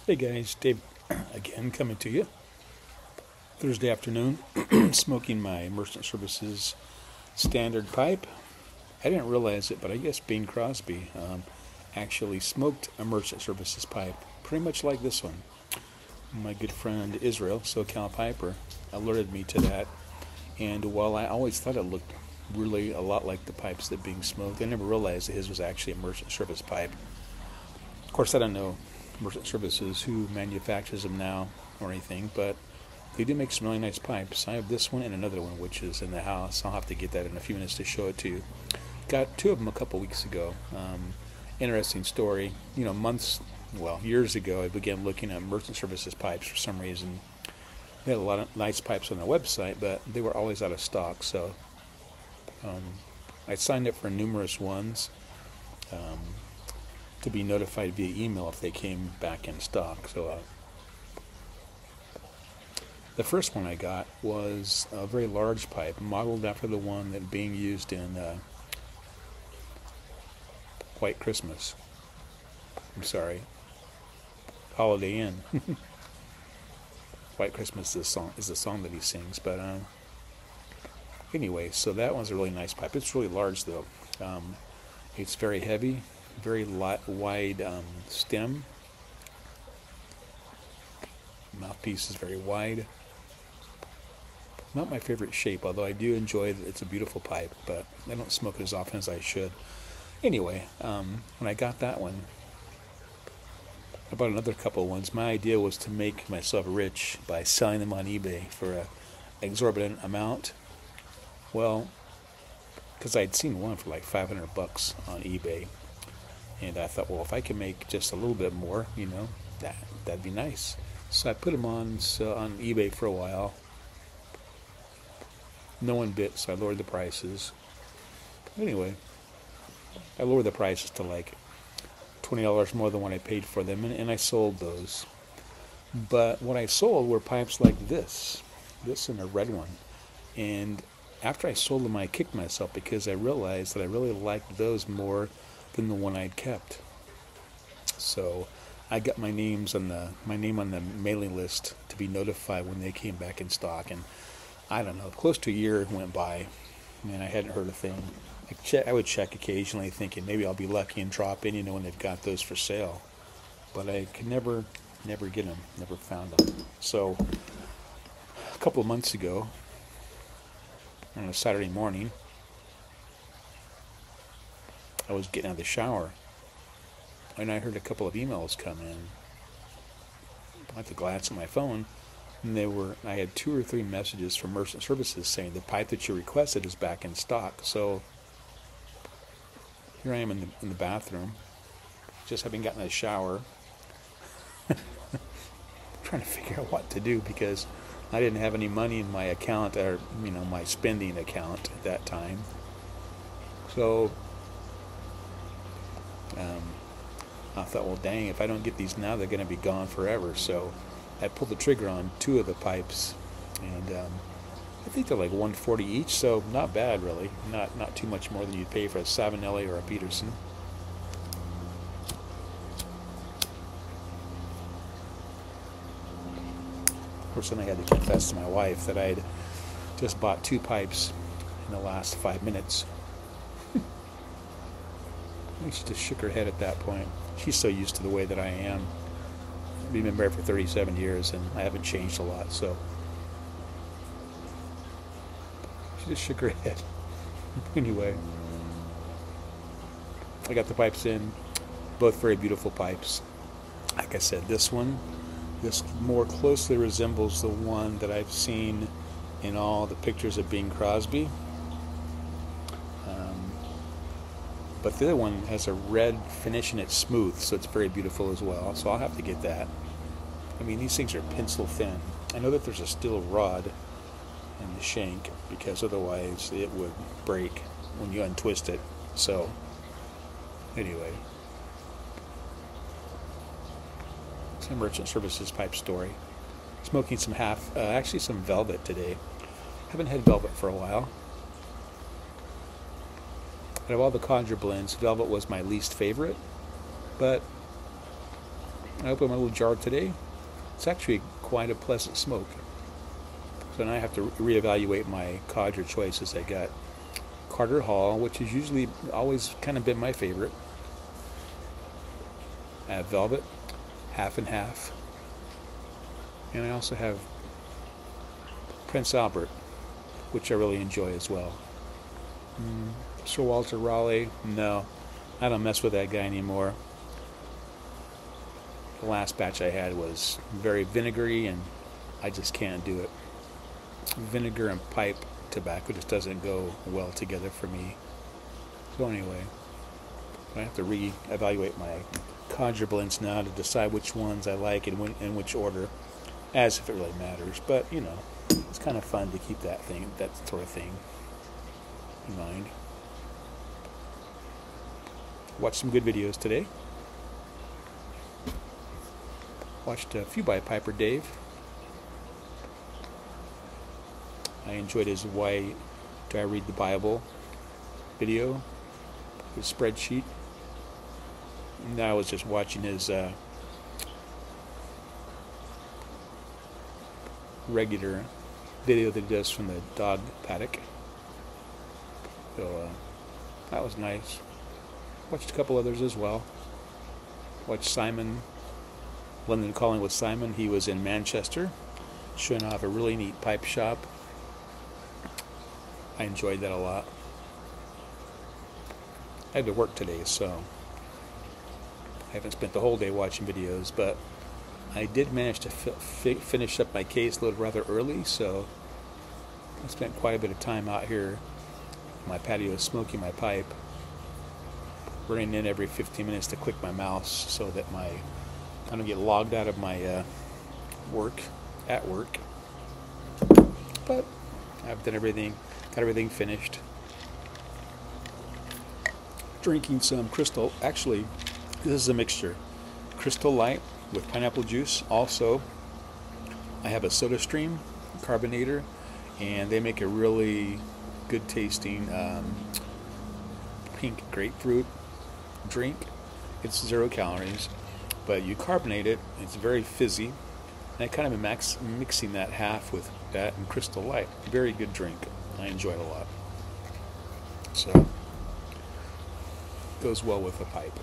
Hey guys, Dave again coming to you. Thursday afternoon, smoking my Merchant Services standard pipe. I didn't realize it, but I guess Bing Crosby actually smoked a Merchant Services pipe, pretty much like this one. My good friend Israel, SoCal Piper, alerted me to that. And while I always thought it looked really a lot like the pipes that Bing smoked, I never realized that his was actually a Merchant Service pipe. Of course, I don't know Merchant Services who manufactures them now or anything, but they do make some really nice pipes. I have this one and another one which is in the house. I'll have to get that in a few minutes to show it to you. Got two of them a couple weeks ago. Interesting story. Years ago I began looking at Merchant Services pipes for some reason. They had a lot of nice pipes on their website, but they were always out of stock, so I signed up for numerous ones to be notified via email if they came back in stock. So the first one I got was a very large pipe, modeled after the one that being used in White Christmas. Holiday Inn. White Christmas is the song that he sings. But anyway, so that one's a really nice pipe. It's really large though. It's very heavy, very wide stem. Mouthpiece is very wide. Not my favorite shape, although I do enjoy it. It's a beautiful pipe, but I don't smoke it as often as I should. Anyway, when I got that one, I bought another couple of ones. My idea was to make myself rich by selling them on eBay for an exorbitant amount. Well, because I'd seen one for like $500 on eBay, and I thought, well, if I can make just a little bit more, that'd be nice. So I put them on eBay for a while. No one bit, so I lowered the prices. Anyway, I lowered the prices to like $20 more than what I paid for them, and I sold those. But what I sold were pipes like this and a red one. And after I sold them, I kicked myself because I realized that I really liked those more than the one I'd kept. So I got my name on the mailing list to be notified when they came back in stock, and I don't know, close to a year went by, and I hadn't heard a thing. I would check occasionally, thinking maybe I'll be lucky and drop in, when they've got those for sale. But I could never get them, never found them. So a couple of months ago, on a Saturday morning, I was getting out of the shower, and I heard a couple of emails come in. I had to glance at my phone, and I had 2 or 3 messages from Merchant Services saying the pipe that you requested is back in stock. So here I am in the bathroom, just having gotten a shower, trying to figure out what to do because I didn't have any money in my account, or my spending account at that time. So I thought, well, dang, if I don't get these now, they're going to be gone forever. So I pulled the trigger on 2 of the pipes, and I think they're like $140 each, so not bad really. Not too much more than you'd pay for a Savinelli or a Peterson. Of course, then I had to confess to my wife that I'd just bought 2 pipes in the last 5 minutes. She just shook her head at that point. She's so used to the way that I am. We've been married for 37 years, and I haven't changed a lot, so she just shook her head. Anyway, I got the pipes in, both very beautiful pipes. Like I said, this more closely resembles the one that I've seen in all the pictures of Bing Crosby. But the other one has a red finish and it's smooth, so it's very beautiful as well. So I'll have to get that. I mean, these things are pencil thin. I know that there's a steel rod in the shank because otherwise it would break when you untwist it. So anyway, it's a Merchant Services pipe story. Smoking some some velvet today. Haven't had velvet for a while. Out of all the Conjure blends, velvet was my least favorite, but I opened my little jar today. It's actually quite a pleasant smoke. So now I have to reevaluate my codger choices. I got Carter Hall, which is usually always kind of been my favorite. I have Velvet, half and half. And I also have Prince Albert, which I really enjoy as well. Sir Walter Raleigh, no, I don't mess with that guy anymore. The last batch I had was very vinegary, and I just can't do it. Vinegar and pipe tobacco just doesn't go well together for me. So anyway, I have to re-evaluate my conjure blends now to decide which ones I like and in which order, as if it really matters. But you know, it's kind of fun to keep that sort of thing in mind. Watched some good videos today. Watched a few by Piper Dave. I enjoyed his Why Do I Read the Bible video, his spreadsheet. Now I was just watching his regular video that he does from the dog paddock. So that was nice. Watched a couple others as well. Watched Simon, London Calling with Simon. He was in Manchester, showing off a really neat pipe shop. I enjoyed that a lot. I had to work today, so I haven't spent the whole day watching videos, but I did manage to finish up my caseload rather early, so I spent quite a bit of time out here on my patio smoking my pipe, running in every 15 minutes to click my mouse so that I don't get logged out of my work at work. But I've done everything, got everything finished. Drinking some Crystal, actually this is a mixture, Crystal Light with pineapple juice. Also I have a SodaStream carbonator, and they make a really good tasting pink grapefruit drink. It's 0 calories, but you carbonate it, it's very fizzy, and I kind of been mixing that half with that and Crystal Light. Very good drink. I enjoy it a lot. So goes well with a pipe.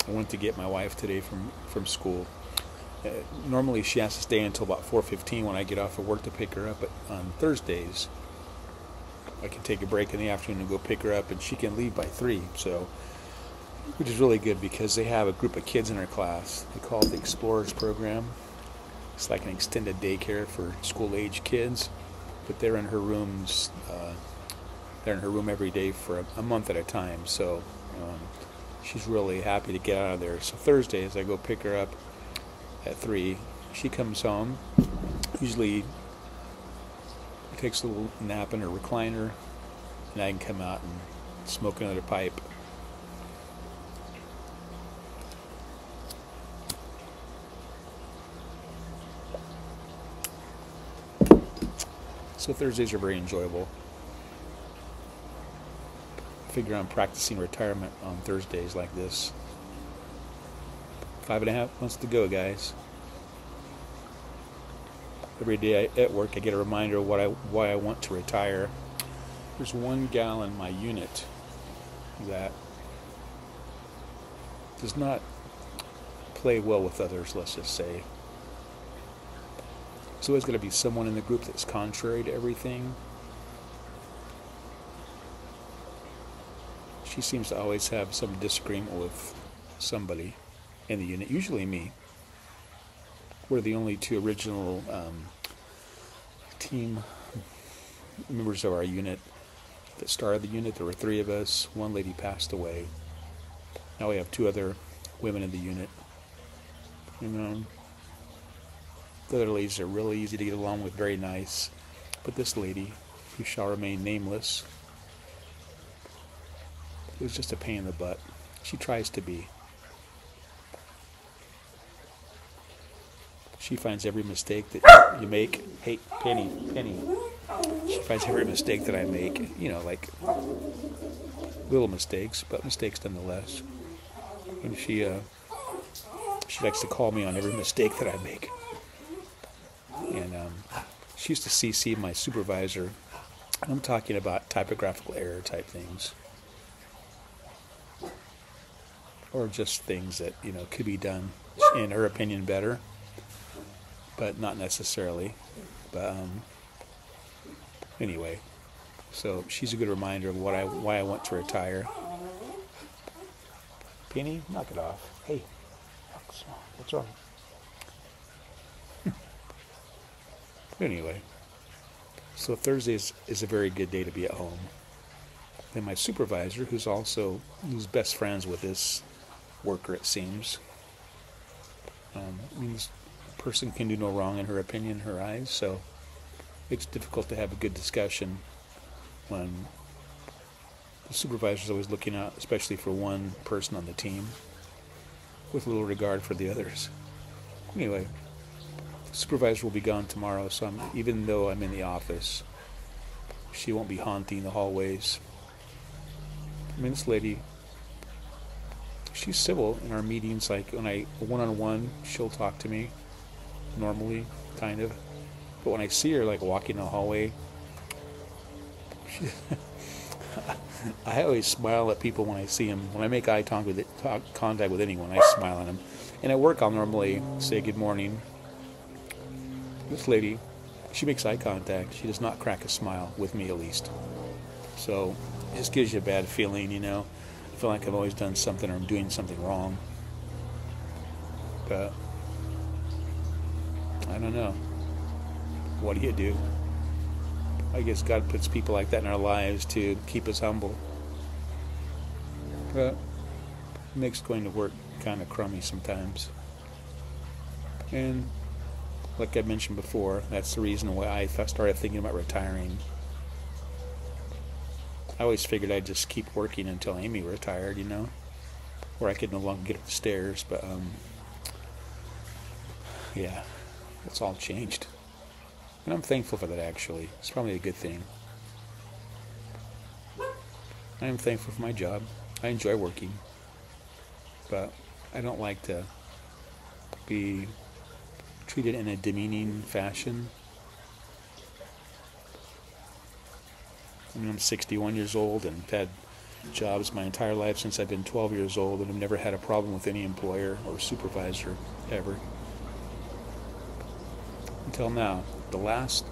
I went to get my wife today from school. Normally she has to stay until about 4:15 when I get off of work to pick her up, but on Thursdays I can take a break in the afternoon and go pick her up, and she can leave by 3, so, which is really good because they have a group of kids in her class. They call it the Explorers program. It's like an extended daycare for school-age kids, but they're in her rooms. They're in her room every day for a month at a time, so she's really happy to get out of there. So Thursdays I go pick her up at 3. She comes home, usually takes a little nap in her recliner, and I can come out and smoke another pipe. So Thursdays are very enjoyable. I figure I'm practicing retirement on Thursdays like this. 5.5 months to go, guys. Every day at work I get a reminder of why I want to retire. There's one gal in my unit that does not play well with others, let's just say. There's always going to be someone in the group that's contrary to everything. She seems to always have some disagreement with somebody in the unit, usually me. We're the only 2 original team members of our unit that started the unit. There were 3 of us. One lady passed away. Now we have 2 other women in the unit. The other ladies are really easy to get along with, very nice. But this lady, who shall remain nameless, it was just a pain in the butt. She tries to be. She finds every mistake that you make. Hey, Penny. She finds every mistake that I make, like little mistakes, but mistakes nonetheless. And she likes to call me on every mistake that I make. And she used to CC my supervisor. I'm talking about typographical error type things, or just things that could be done in her opinion better, but not necessarily. But anyway, so she's a good reminder of why I want to retire. Penny, knock it off. Hey, what's wrong? Anyway, so Thursday is a very good day to be at home. Then my supervisor, who's best friends with this worker, it seems. This person can do no wrong in her opinion, her eyes, so it's difficult to have a good discussion when the supervisor's always looking out, especially for one person on the team, with little regard for the others. Anyway, the supervisor will be gone tomorrow, so even though I'm in the office, she won't be haunting the hallways. This lady, she's civil in our meetings. Like when I one-on-one, she'll talk to me normally, kind of. But when I see her like walking the hallway, I always smile at people when I see them. When I make eye contact with anyone, I smile at them. And at work, I'll normally say good morning. This lady, she makes eye contact. She does not crack a smile, with me at least. So it just gives you a bad feeling, I feel like I've always done something or I'm doing something wrong. But I don't know. What do? I guess God puts people like that in our lives to keep us humble. But it makes going to work kind of crummy sometimes. And like I mentioned before, that's the reason why I started thinking about retiring. I always figured I'd just keep working until Amy retired, where I could no longer get up the stairs. But yeah, it's all changed. And I'm thankful for that, actually. It's probably a good thing. I am thankful for my job. I enjoy working. But I don't like to be treated in a demeaning fashion. I'm 61 years old and I've had jobs my entire life since I've been 12 years old, and I've never had a problem with any employer or supervisor ever. Until now. The last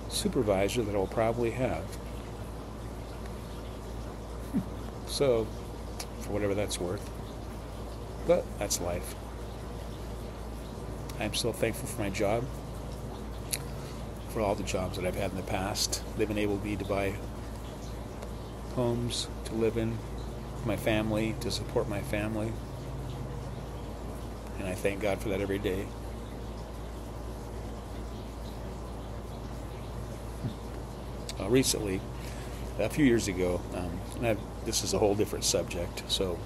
supervisor that I'll probably have. So, for whatever that's worth. But that's life. I'm still thankful for my job, for all the jobs that I've had in the past. They've enabled me to buy homes to live in, my family, to support my family. And I thank God for that every day. Recently, a few years ago, this is a whole different subject, so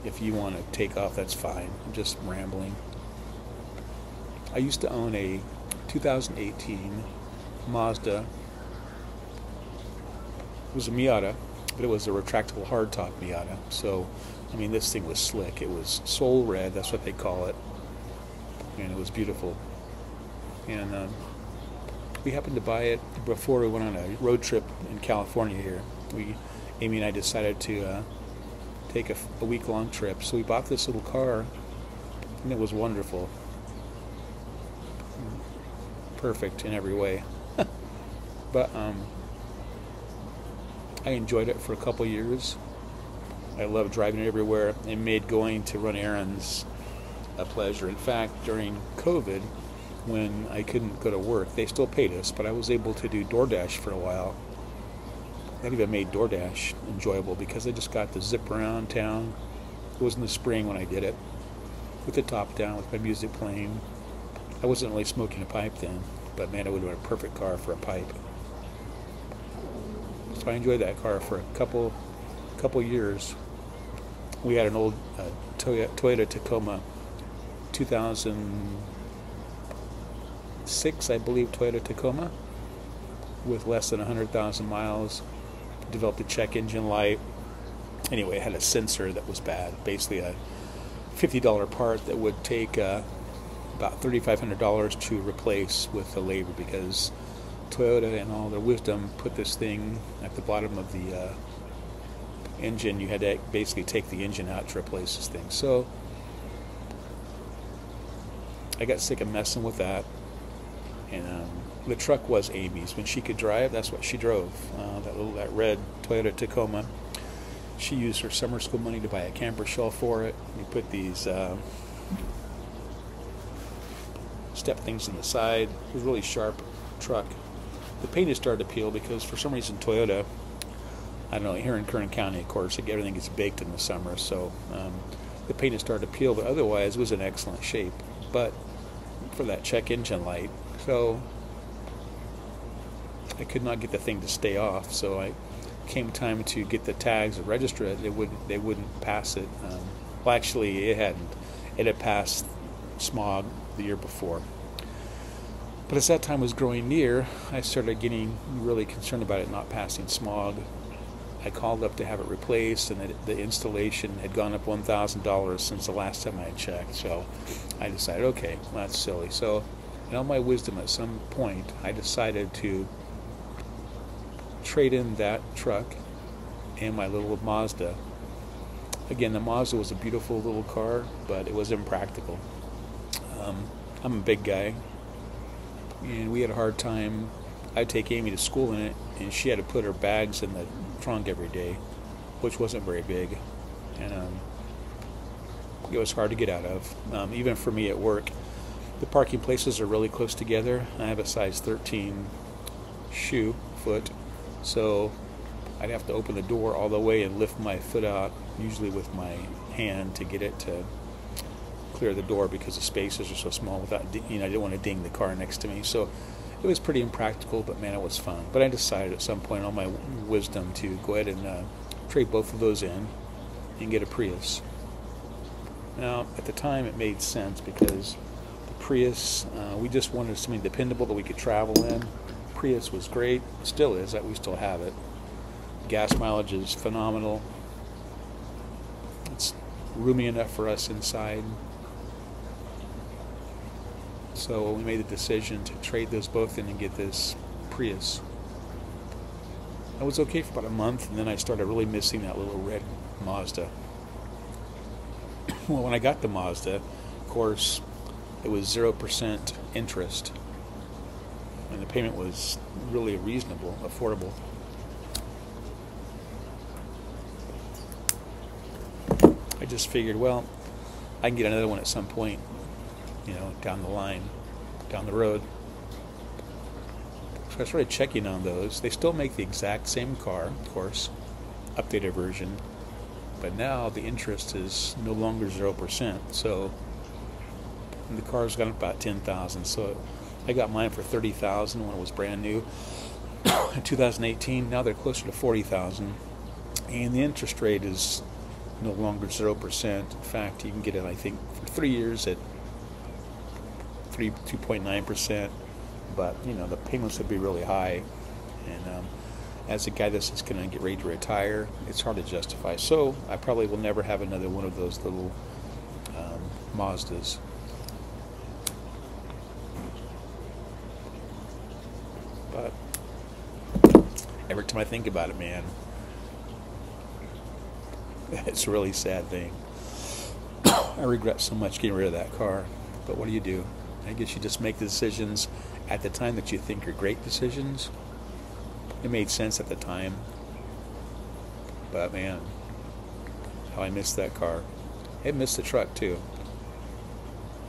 if you want to take off, that's fine. I'm just rambling. I used to own a 2018 Mazda. It was a Miata, but it was a retractable hardtop Miata. So, this thing was slick. It was soul red, that's what they call it, and it was beautiful. And we happened to buy it before we went on a road trip in California here. Amy and I decided to take a week-long trip. So we bought this little car, and it was wonderful. Perfect in every way. But I enjoyed it for a couple years. I loved driving it everywhere. It made going to run errands a pleasure. In fact, during COVID, when I couldn't go to work, they still paid us, but I was able to do DoorDash for a while. That even made DoorDash enjoyable because I just got to zip around town. It was in the spring when I did it, with the top down, with my music playing. I wasn't really smoking a pipe then, but man, it would have been a perfect car for a pipe. So I enjoyed that car for a couple years. We had an old Toyota Tacoma 2006, I believe, Toyota Tacoma with less than 100,000 miles. Developed a check engine light. Anyway, it had a sensor that was bad. Basically a $50 part that would take about $3,500 to replace with the labor, because Toyota, in all their wisdom, put this thing at the bottom of the engine. You had to basically take the engine out to replace this thing. So I got sick of messing with that. And the truck was Amy's. When she could drive, that's what she drove. That red Toyota Tacoma. She used her summer school money to buy a camper shell for it. We put these step things in the side. It was a really sharp truck. The paint has started to peel because for some reason Toyota, I don't know, here in Kern County, of course, everything gets baked in the summer, so the paint has started to peel, but otherwise it was in excellent shape. But for that check engine light, so I could not get the thing to stay off, so I came time to get the tags and register it. They wouldn't pass it. Well, actually, it hadn't. It had passed smog the year before. But as that time was growing near, I started getting really concerned about it not passing smog. I called up to have it replaced, and the installation had gone up $1,000 since the last time I had checked. So I decided, okay, well, that's silly. So in all my wisdom, at some point, I decided to trade in that truck and my little Mazda. Again, the Mazda was a beautiful little car, but it was impractical. I'm a big guy, and we had a hard time. I'd take Amy to school in it, and she had to put her bags in the trunk every day, which wasn't very big, and it was hard to get out of. Even for me at work, the parking places are really close together. I have a size 13 foot, so I'd have to open the door all the way and lift my foot out, usually with my hand, to get it to clear the door because the spaces are so small. Without, I didn't want to ding the car next to me, so it was pretty impractical, but man, it was fun. But I decided at some point, in all my wisdom, to go ahead and trade both of those in and get a Prius. Now, at the time, it made sense because the Prius, we just wanted something dependable that we could travel in. Prius was great, still is, that we still have it. Gas mileage is phenomenal. It's roomy enough for us inside. So we made the decision to trade those both in and get this Prius. I was okay for about a month, and then I started really missing that little red Mazda. Well, when I got the Mazda, of course, it was 0% interest, and the payment was really reasonable, affordable. I just figured, well, I can get another one at some point, down the line, down the road. So I started checking on those. They still make the exact same car, of course, updated version, but now the interest is no longer 0%. So the car's got about $10,000. So I got mine for $30,000 when it was brand new in 2018. Now they're closer to $40,000, and the interest rate is no longer 0%. In fact, you can get it, I think, for 3 years at 2.9%, but the payments would be really high, and as a guy that's just going to get ready to retire, it's hard to justify. So I probably will never have another one of those little Mazdas. But every time I think about it, man, it's a really sad thing. I regret so much getting rid of that car, but what do you do? I guess you just make the decisions at the time that you think are great decisions. It made sense at the time, but man, how I missed that car. I missed the truck too,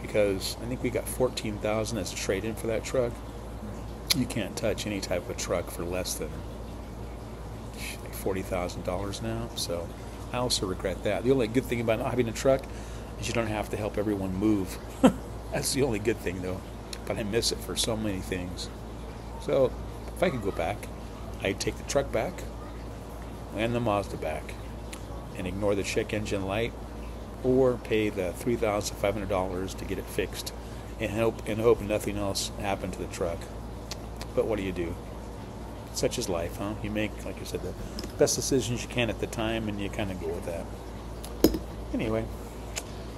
because I think we got $14,000 as a trade-in for that truck. You can't touch any type of truck for less than $40,000 now, so I also regret that. The only good thing about not having a truck is you don't have to help everyone move. That's the only good thing, though. But I miss it for so many things. So if I could go back, I'd take the truck back and the Mazda back and ignore the check engine light, or pay the $3,500 to get it fixed and hope nothing else happened to the truck. But what do? such is life, huh? You make, like I said, the best decisions you can at the time, and you kind of go with that. Anyway,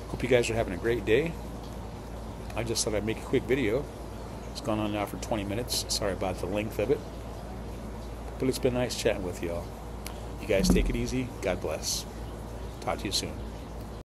hope you guys are having a great day. I just thought I'd make a quick video. It's gone on now for 20 minutes. Sorry about the length of it. But it's been nice chatting with y'all. You guys take it easy. God bless. Talk to you soon.